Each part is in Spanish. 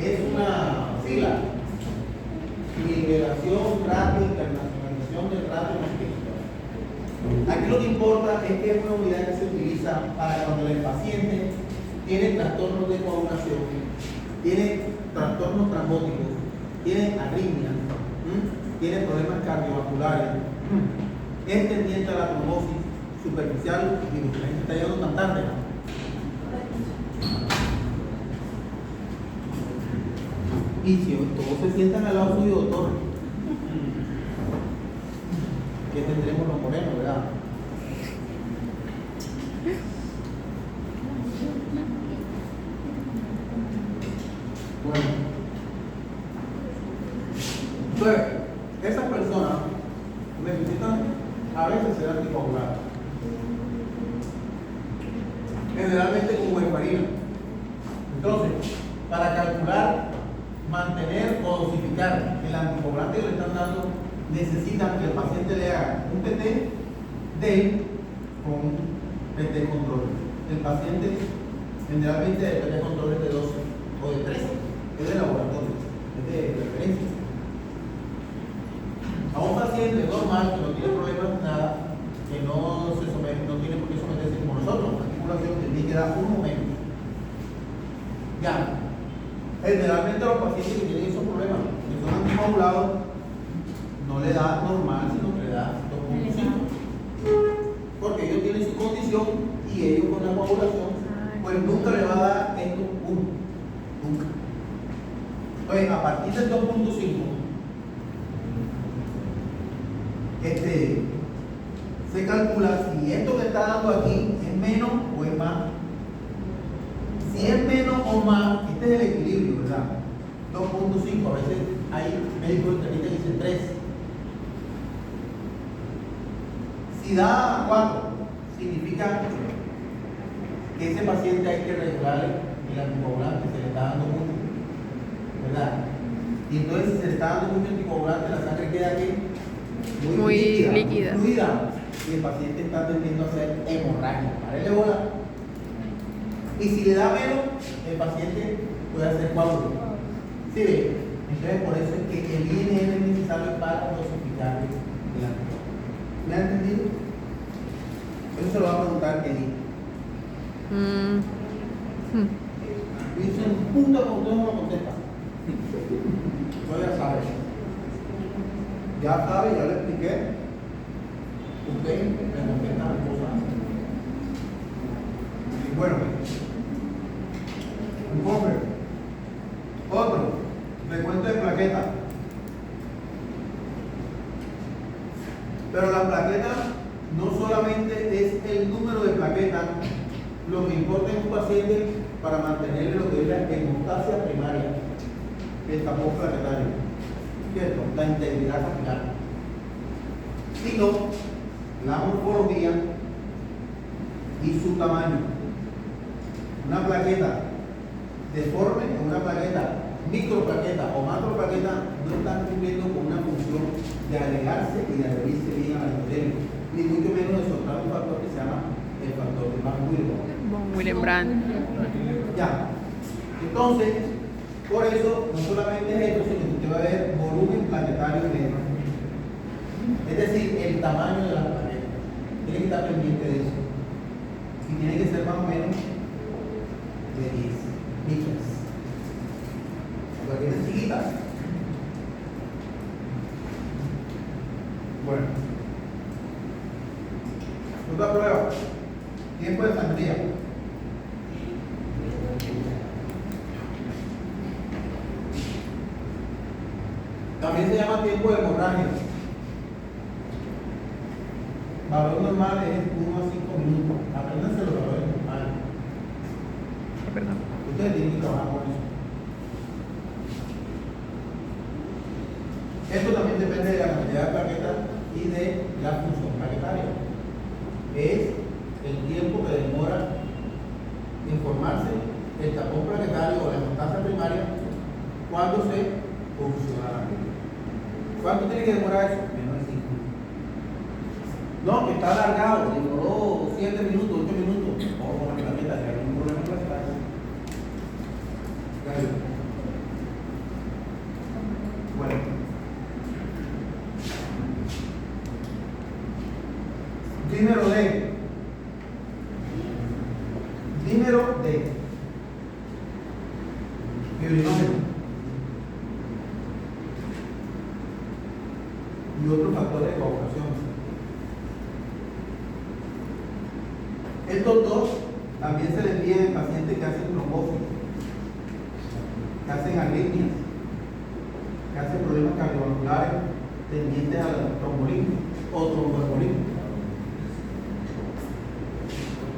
es una sigla. Nivelación, ratio, internacionalización del ratio magnético. Aquí lo que importa es que es una unidad que se utiliza para cuando el paciente tiene trastornos de coagulación, tiene trastornos trombóticos, tiene arritmias, tiene problemas cardiovasculares, es tendiente a la trombosis superficial y la gente está llegando tan tarde, ¿no? Y si todos se sientan al lado suyo, doctor, ¿qué tendremos los morenos, verdad? Bueno, entonces, esas personas necesitan a veces ser anticoaguladas, generalmente con warfarina. Entonces, para calcular, mantener o dosificar el anticoagulante que le están dando, necesitan que el paciente le haga un PT de con PT control. El paciente generalmente el PT control es de 12 o de 13, es de laboratorio, es de referencia. A un paciente normal que no tiene problemas de nada, que no se somete, no tiene por qué someterse como nosotros, una articulación que tiene que dar un momento. Ya. Generalmente a los pacientes que tienen esos problemas, que son anticoagulados, no le da normal, sino que le da 2.5. Porque ellos tienen su condición y ellos con la coagulación, pues nunca le va a dar esto 1. Nunca. Entonces, a partir del 2.5, se calcula si esto que está dando aquí es menos o es más. Si es menos o más, este es el equilibrio, ¿verdad? 2.5, a veces hay médicos que dicen 3. Si da 4, significa que ese paciente hay que regularle el anticoagulante, se le está dando mucho, ¿verdad? Y entonces si se le está dando mucho anticoagulante, la sangre queda aquí muy líquida, fluida, y el paciente está tendiendo a hacer hemorragia. Párele bola. Y si le da menos, el paciente puede hacer coágulo. ¿Sí ve? Entonces por eso es que el INR es necesario para dosificar el anticoagulante. ¿Me ha entendido? Eso se lo va a preguntar Kenny. Dice un punto como usted no lo contesta. No, ya sabe. Ya sabe, ya le expliqué. Usted le contesta las cosas. Bueno, un cofre. Otro, recuento de plaquetas. Pero la plaqueta no solamente es el número de plaquetas, lo que importa en un paciente para mantenerle lo que es la hemostasia primaria, el tapón plaquetario, ¿cierto? La integridad capilar, sino la morfología y su tamaño. Una plaqueta deforme o una plaqueta microplaqueta o macroplaqueta no están cumpliendo con una función de agregarse y de adherirse bien al endotelium, ni mucho menos de soltar un factor que se llama el factor de Van Willebrand. Ya. Entonces, por eso, no solamente es esto, sino que usted va a ver volumen plaquetario medio. Es decir, el tamaño de la plaqueta. Tiene que estar pendiente de eso. Y tiene que ser más o menos de 10 micras. Plaquetas chiquitas. Bueno. Otra prueba. Tiempo de sangría. También se llama tiempo de hemorragia. Valor normal es 1 a 5 minutos. Apréndanse los valores normales. Ustedes tienen que trabajar con eso. Esto también depende de la cantidad de plaquetas y de la función plaquetaria. Es el tiempo que demora en formarse el tapón plaquetario o la hemostasia primaria cuando se funciona la plaqueta. ¿Cuánto tiene que demorar eso? Menos de 5 minutos. No, que está alargado, demoró 7 minutos, 8 minutos. O con la plaqueta, si hay algún problema en la plaqueta. fibrinógeno y otros factores de coagulación. Estos dos también se les envían en pacientes que hacen trombosis, que hacen arritmias, que hacen problemas cardiovasculares tendientes a la trombolismo o tromboembolismo.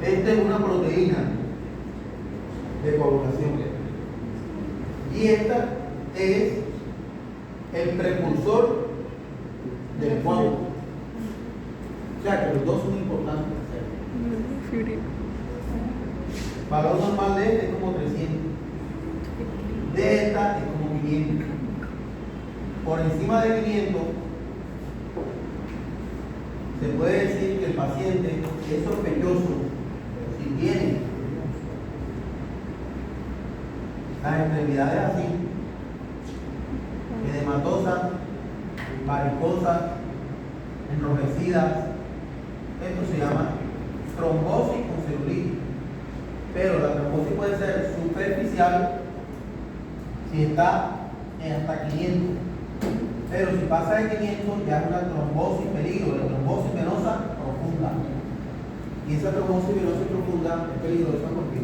Esta es una proteína de coagulación y esta es el precursor del coágulo. O sea que los dos son importantes. Valor normal de este es como 300, de esta es como 500. Por encima de 500 se puede decir que el paciente es sospechoso si tiene las extremidades así, edematosas, varicosas, enrojecidas. Esto se llama trombosis con celulitis. Pero la trombosis puede ser superficial si está en hasta 500. Pero si pasa de 500 ya es una trombosis peligro, la trombosis venosa profunda. Y esa trombosis venosa profunda es peligrosa porque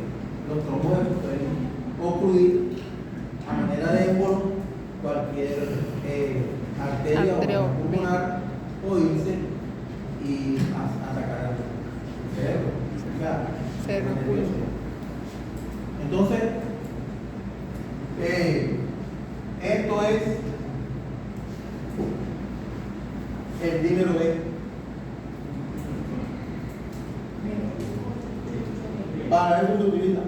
los trombos pueden ocluir a manera de émbolo cualquier arteria o pulmonar o irse y atacar al cerebro. Entonces, esto es el dímero B. Para eso se utiliza.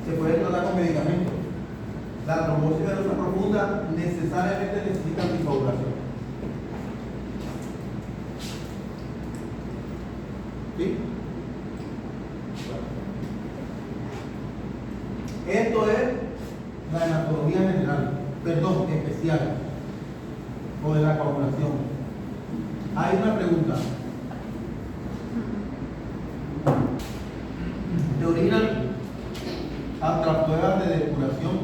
Se puede tratar con medicamentos. La trombosis venosa profunda necesariamente necesita anticoagulación. ¿Sí? Esto es la hematología general, perdón, especial, o de la coagulación. Hay una pregunta. ¿Te orinan hasta pruebas de depuración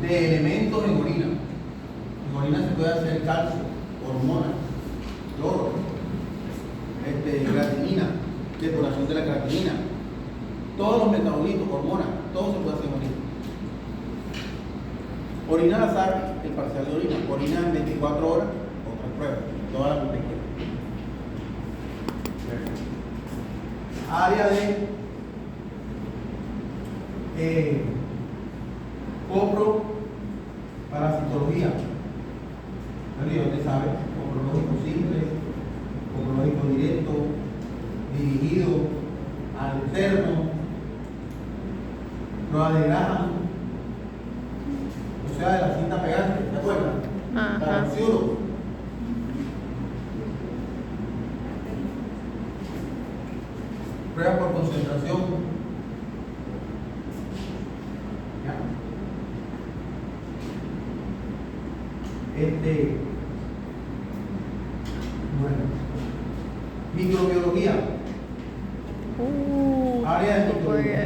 de elementos en orina? En orina se puede hacer calcio, hormonas, cloro, creatinina, depuración de la creatinina, todos los metabolitos, hormonas, todo se puede hacer en orina. Orina al azar, el parcial de orina, orina en 24 horas, otras pruebas, todas las que quieran. Área de coproparasitología. Ya usted sabe, coprológico simple, coprológico directo, dirigido, alterno, prueba de Graham, o sea, de la cinta pegante, ¿te acuerdas? Para el ciúro. Prueba por concentración. ¿Ya? Bueno, microbiología. Área de microbiología.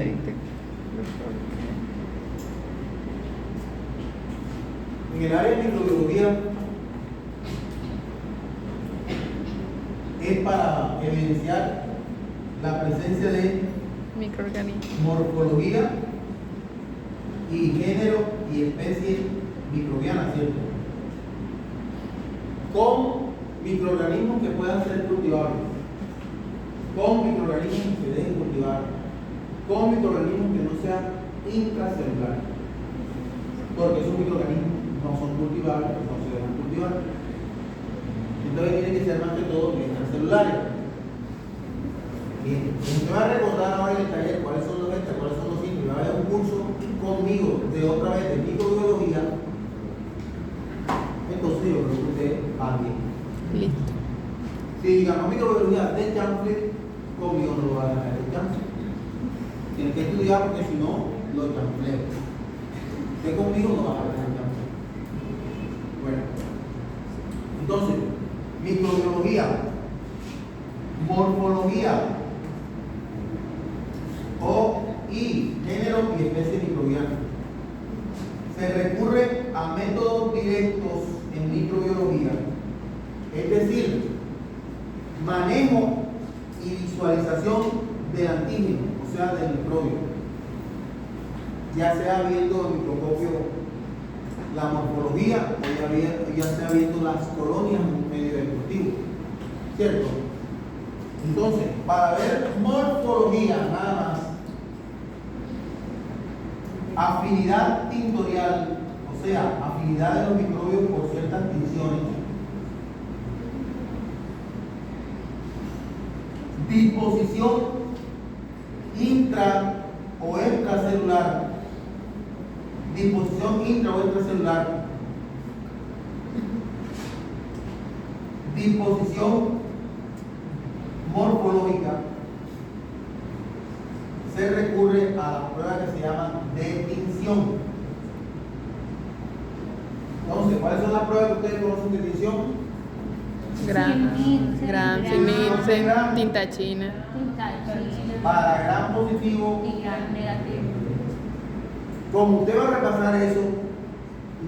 En el área de microbiología es para evidenciar la presencia de microorganismos, morfología y género y especie microbiana, ¿cierto? Con microorganismos que puedan ser cultivables, con microorganismos que se dejen cultivar, con microorganismos que no sean intracelulares, porque esos microorganismos no son cultivables, no se dejan cultivar. Entonces tienen que ser más que todo extracelulares. Bien, usted va a recordar ahora en el taller cuáles son los extras, cuáles son los sitios. Va a haber un curso conmigo de otra vez de microbiología. Entonces yo creo que usted va bien. listo. Si ganó microbiología de chanfle, conmigo no lo va a ganar el chanfle. Tienes que estudiar porque si no, lo chanfleo. Usted conmigo no va a ganar el chanfle. Bueno, entonces, microbiología, morfología y género y especie microbiana. Se recurre a métodos directos en microbiología, es decir, manejo y visualización del antígeno, o sea, del microbio, ya sea viendo el microscopio la morfología o ya sea viendo las colonias en un medio deportivo, ¿cierto? Entonces, para ver morfología nada más, afinidad tintorial, o sea, afinidad de los microbios por ciertas tinciones, disposición intra o extracelular, disposición intra o extracelular, disposición morfológica, se recurre a las pruebas que se llaman de tinción. Entonces, ¿cuáles son las pruebas que ustedes conocen de tinción? Gram, Minsen, tinta china. Para gram positivo Y gran negativo. Como usted va a repasar eso,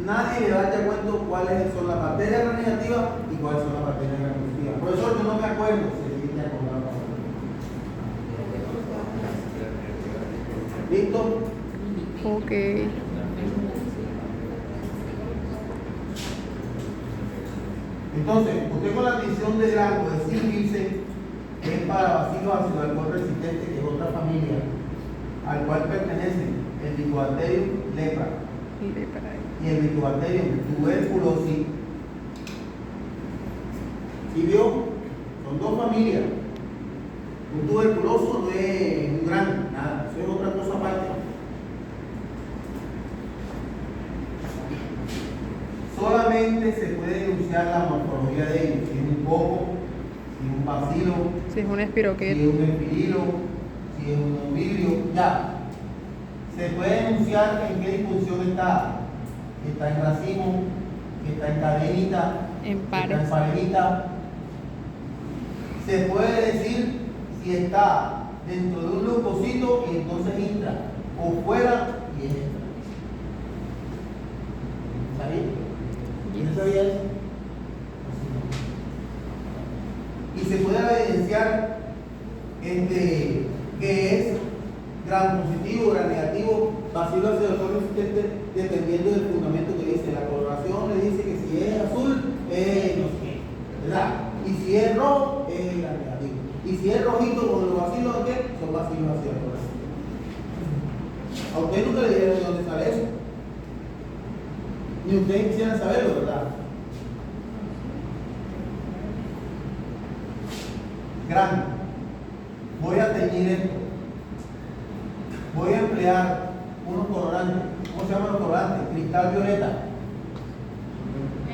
nadie le va a dar cuenta cuáles son las bacterias gram negativas y cuáles son las bacterias gram positivas. Profesor, yo no me acuerdo si se tiene acordado. ¿Listo? Ok. Entonces, usted con la tinción de Gram o de Sim-Nielsen es para bacilos ácido alcohol resistente, que es otra familia, al cual pertenecen el Mycobacterium lepra y el Mycobacterium tuberculosis. ¿Sí vio? Son dos familias. Un tuberculoso no es un gran, nada, eso es otra cosa aparte. Solamente se puede denunciar la morfología de ellos, si es un coco, si es un bacilo, Si es un si espiroquet. es un espirilo, si es un ombrilio, ya. Se puede denunciar en qué disposición está. Que está en racimo, que está en cadenita, En que pares. está en parejita. Se puede decir si está dentro de un leucocito y entonces entra, o fuera y entra. ¿Sabía? ¿Quién sabía eso? Y se puede evidenciar que es gram positivo, gram negativo, bacilo ácido alcohol resistente, dependiendo del fundamento que dice. La coloración le dice que si es azul, es no sé qué, ¿verdad? Y si es rojo, es gram negativo. Y si es rojito con los bacilos, ¿qué? Son bacilos ácido alcohol resistente. A usted nunca le dijeron de dónde sale eso. Ni ustedes quisieran saberlo, ¿verdad? Gran. Voy a teñir esto. Voy a emplear unos colorantes. ¿Cómo se llaman los colorantes? Cristal violeta.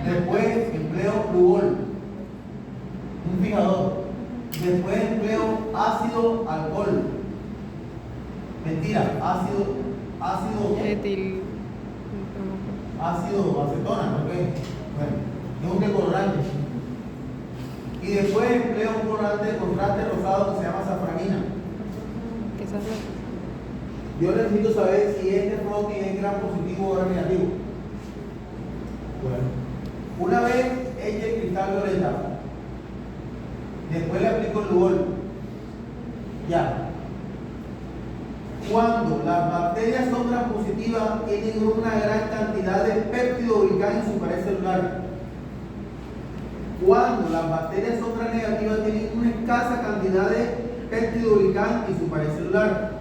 Después empleo flúor, un fijador. Después empleo ácido alcohol. Mentira, ácido Etil. ácido acetona, ¿no? Bueno, es un decolorante. Y después empleo un colorante de contraste rosado que se llama safranina. ¿Qué es eso? Yo necesito saber si este floating es gram positivo o gram negativo. Bueno, una vez eche el cristal violeta, después le aplico el flúor. Ya. Cuando las bacterias son gram positivas, tienen una gran cantidad de péptidoglicán en su pared celular. Cuando las bacterias son gram negativas, tienen una escasa cantidad de péptidoglicán en su pared celular.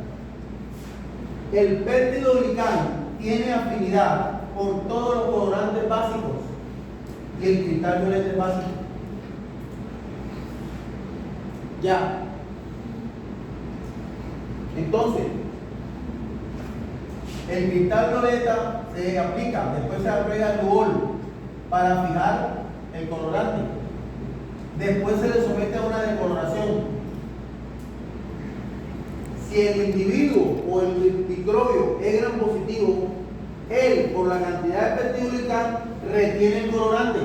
El péptidoglicán tiene afinidad con todos los colorantes básicos y el cristal violeta es básico. Ya. Entonces, el cristal violeta se aplica, después se agrega el flúor para fijar el colorante. Después se le somete a una decoloración. Si el individuo o el microbio es gram positivo, él, por la cantidad de peptidoglicán, retiene el colorante.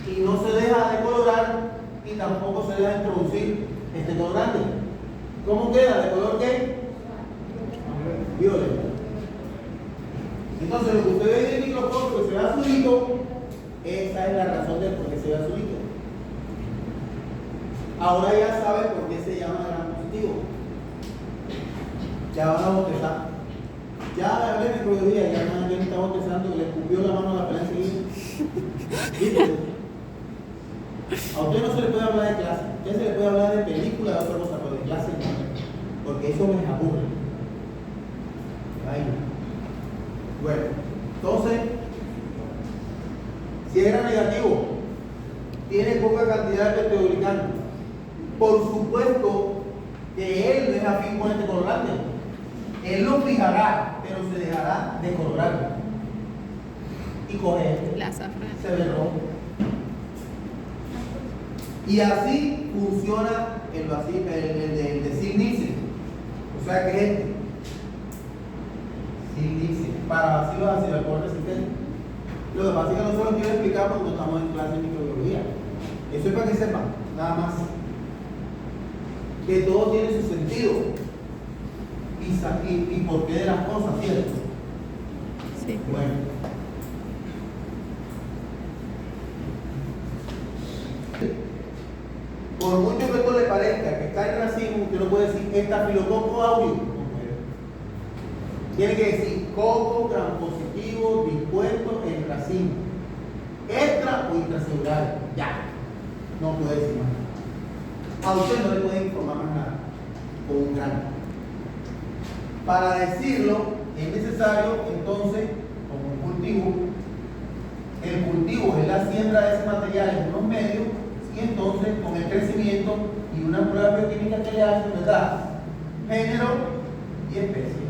y no se deja decolorar y tampoco se deja introducir este colorante. ¿Cómo queda? ¿De color qué? Violeta. Entonces lo que usted ve en el microscopio que se ve azulito, esa es la razón del por qué se ve azulito. Ahora ya sabe por qué se llama gran positivo. Ya van a botezar. Ya hablé de microbiología, ya no alguien está botezando que le escupió la mano a la pelea enseguida. A usted no se le puede hablar de clase, a usted se le puede hablar de película, de otra cosa, pero de clase no, porque eso les aburre. Ahí. Bueno, entonces, si era negativo, tiene poca cantidad de peptidoglicano. Por supuesto que él no es afín con este colorante. Él lo fijará, pero se dejará de colorar. Y coge este. La azafrán. Se ve rojo. Y así funciona el de Sil-Nielsen. O sea que este Sil-Nielsen para vacilos ácido alcohol resistente. Lo que pasa es que no se lo quiero explicar porque no estamos en clase de microbiología. Eso es para que sepan, nada más. Que todo tiene su sentido. Y por qué de las cosas, ¿cierto? Sí. Bueno. Por mucho que esto le parezca que está en racimo, usted no puede decir estafilococo aureus. Tiene que decir coco gram positivo dispuesto en racimo. Extra o intracelular. Ya. No puede decir más. A usted no le puede informar más nada con un grano. Para decirlo, es necesario entonces, como un cultivo, el cultivo es la siembra de ese material en unos medios, y entonces con el crecimiento y una prueba bioquímica que le hacen, ¿verdad? Género y especie.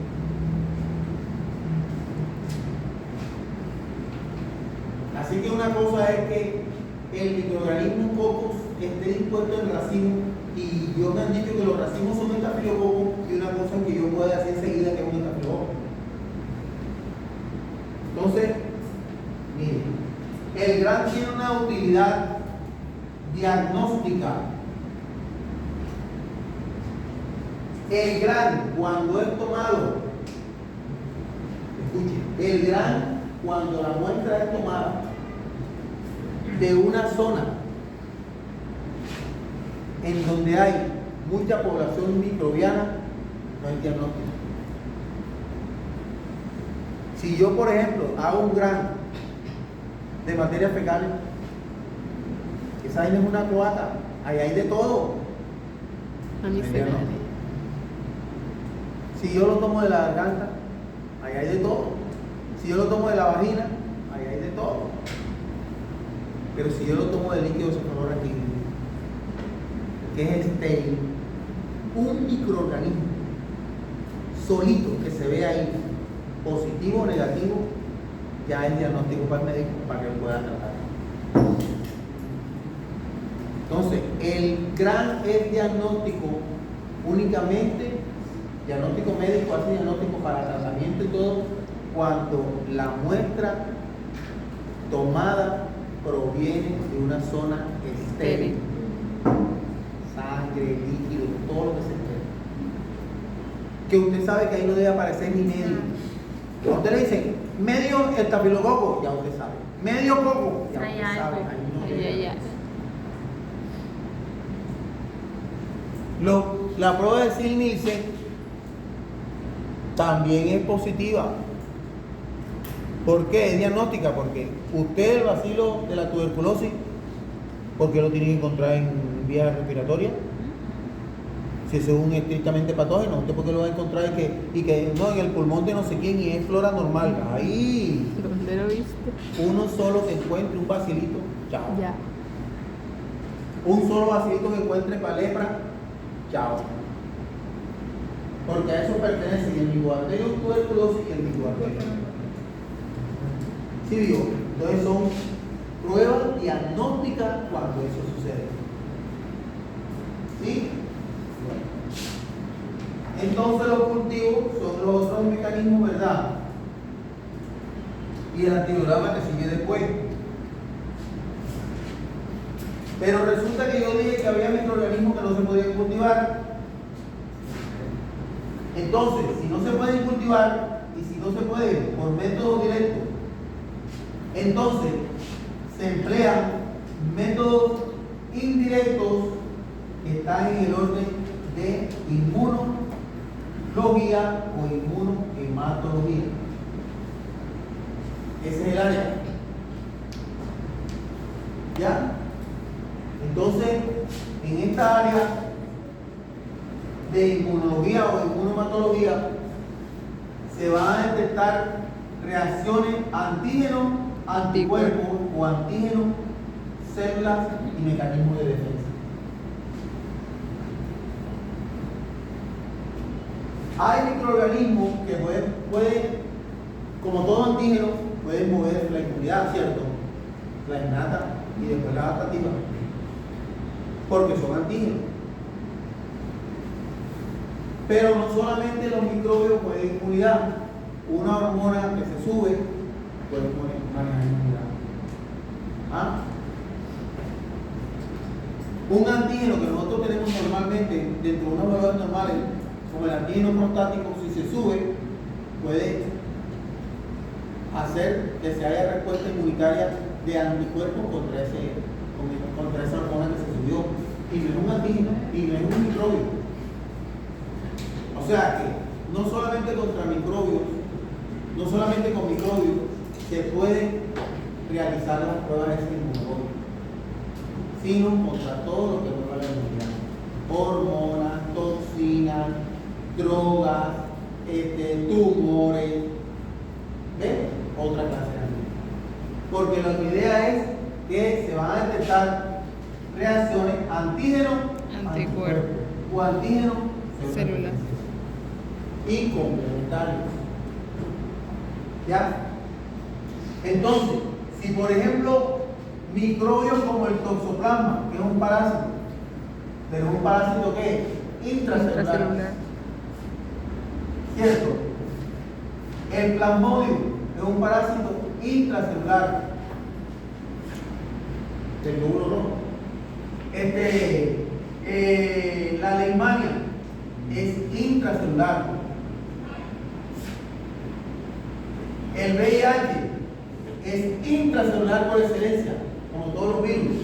Así que una cosa es que el microorganismo cocos esté dispuesto en racimo, y yo me han dicho que los racimos son estafilococo, y una cosa que yo puedo hacer enseguida que es un estafilococo. Entonces, miren, el gran tiene una utilidad diagnóstica. El gran, cuando es tomado, escuchen, el gran, cuando la muestra es tomada de una zona en donde hay mucha población microbiana, no hay diagnóstico. Si yo, por ejemplo, hago un gran de materias fecales, esa vaina es una cloaca, ahí hay de todo. Mamíferos. Si yo lo tomo de la garganta, ahí hay de todo. Si yo lo tomo de la vagina, ahí hay de todo. Pero si yo lo tomo del líquido cefalorraquídeo, que es estéril, un microorganismo solito que se ve ahí, positivo o negativo, ya es diagnóstico para el médico para que lo pueda tratar. Entonces, el gran es diagnóstico únicamente, diagnóstico médico, hace diagnóstico para tratamiento y todo, cuando la muestra tomada proviene de una zona estéril. Sangre, líquido, todo lo que se esté. Que usted sabe que ahí no debe aparecer ni medio. A usted le dicen medio estafilococo, ya usted sabe. Medio coco, ya usted sabe. Ahí no debe aparecer. La prueba de Sil-Nielsen también es positiva. ¿Por qué? Es diagnóstica, porque usted el bacilo de la tuberculosis, ¿por qué lo tiene que encontrar en vías respiratorias? Si eso es un estrictamente patógeno, ¿usted por qué lo va a encontrar y que no, en el pulmón de no sé quién y es flora normal? Ahí. ¿Dónde lo viste? Uno solo que encuentre un bacilito, chao. Ya. Un solo bacilito que encuentre para lepra, chao. Porque a eso pertenece el Mycobacterium tuberculosis y el Mycobacterium. ¿Sí digo? Entonces son pruebas diagnósticas cuando eso sucede. ¿Sí? Bueno. Entonces los cultivos son los otros mecanismos, ¿verdad? Y el antibiograma que sigue después. Pero resulta que yo dije que había microorganismos que no se podían cultivar. Entonces, si no se pueden cultivar y si no se puede por método directo, entonces se emplean métodos indirectos que están en el orden de inmunología o inmunohematología. Ese es el área. ¿Ya? Entonces, en esta área de inmunología o inmunohematología se van a detectar reacciones antígeno-anticuerpos o antígeno-células y mecanismos de defensa. Hay microorganismos que pueden, como todo antígeno, pueden mover la inmunidad, ¿cierto? La innata y después la adaptativa, porque son antígenos. Pero no solamente los microbios pueden inmunidad, una hormona que se sube puede manejar inmunidad. ¿Ah? Un antígeno que nosotros tenemos normalmente dentro de unos valores normales, como el antígeno prostático, si se sube, puede hacer que se haya respuesta inmunitaria de anticuerpos contra esa hormona que se subió. Y no es un antígeno, y no es un microbio. O sea que no solamente contra microbios, no solamente con microbios se pueden realizar las pruebas de inmunológicas, sino contra todo lo que no la inmunidad. Hormonas, toxinas, drogas, tumores, ¿ven? Otra clase de antígenos. Porque la idea es que se van a detectar reacciones antígeno-anticuerpo o antígeno-células y complementarios. ¿Ya? Entonces, si por ejemplo microbios como el toxoplasma, que es un parásito, pero un parásito ¿qué? Intracelular. ¿Cierto? El plasmodium es un parásito intracelular del glóbulo rojo. La leishmania es intracelular. El VIH es intracelular por excelencia, como todos los virus.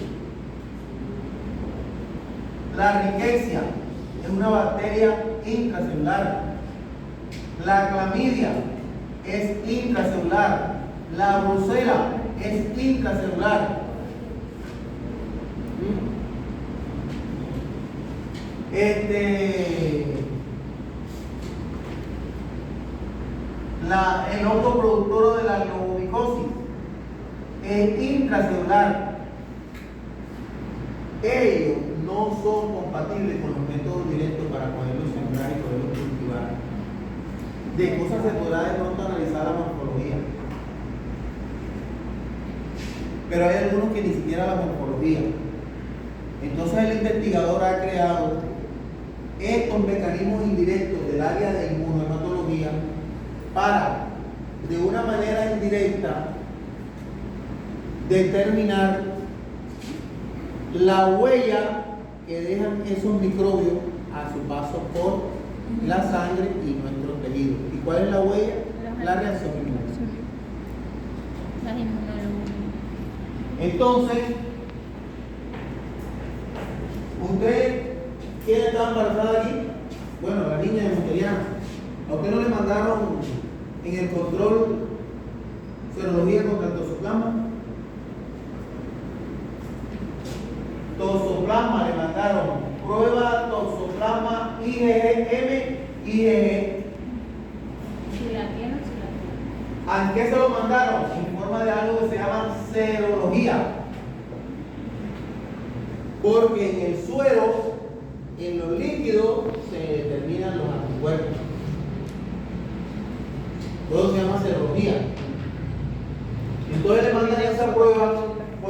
La rickettsia es una bacteria intracelular. La clamidia es intracelular. La brucela es intracelular. El hongo productor de la globomicosis es intracelular. Ellos no son compatibles con los métodos directos para poderlos sembrar y poderlos cultivar. De cosas se podrá de pronto analizar la morfología, pero hay algunos que ni siquiera la morfología. Entonces el investigador ha creado estos mecanismos indirectos del área de inmunohematología para, de una manera indirecta, determinar la huella que dejan esos microbios a su paso por la sangre y nuestros tejidos. ¿Y cuál es la huella? La reacción inmunológica. Entonces, ¿usted quién estaba embarazada aquí? Bueno, la niña de Monteriana. ¿A usted no le mandaron en el control serología contra el toxoplasma? Toxoplasma le mandaron prueba toxoplasma IgG-M, IgG. Si la tiene, si la tiene. ¿A qué se lo mandaron? En forma de algo que se llama serología. Porque en el suero, en los líquidos, se determinan los anticuerpos. Todo se llama serología. Entonces le mandan esa prueba